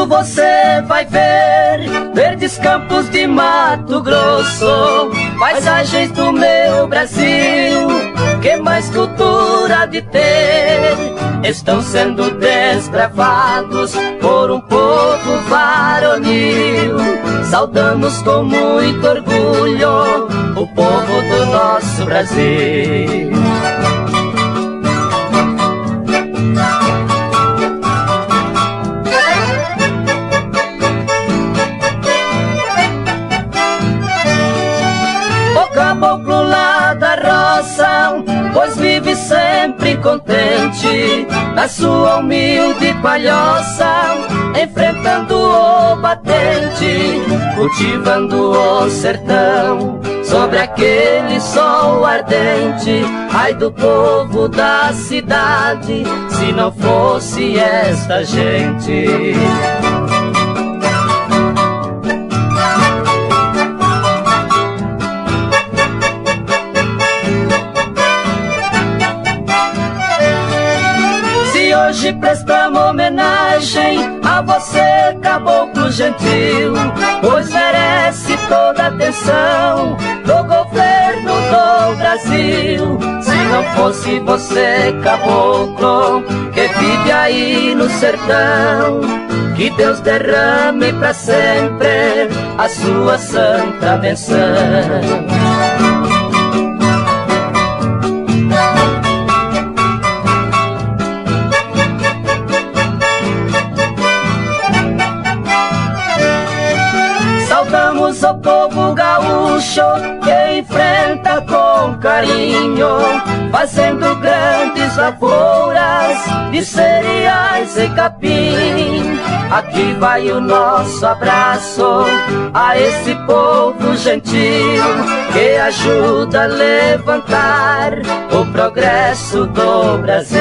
fundo você vai ver verdes campos de Mato Grosso, paisagens do meu Brasil, que mais cultura de ter, estão sendo desbravados por um povo varonil. Saudamos com muito orgulho o povo do nosso Brasil. Caboclo lá da roça, pois vive sempre contente na sua humilde palhoça, enfrentando o batente, cultivando o sertão sobre aquele sol ardente. Ai do povo da cidade, se não fosse esta gente. Hoje prestamos homenagem a você, caboclo gentil, pois merece toda a atenção do governo do Brasil. Se não fosse você, caboclo, que vive aí no sertão, que Deus derrame pra sempre a sua santa benção. Saudamos o povo gaúcho que enfrenta com carinho, fazendo grandes lavouras de cereais e capim. Aqui vai o nosso abraço a esse povo gentil, que ajuda a levantar o progresso do Brasil.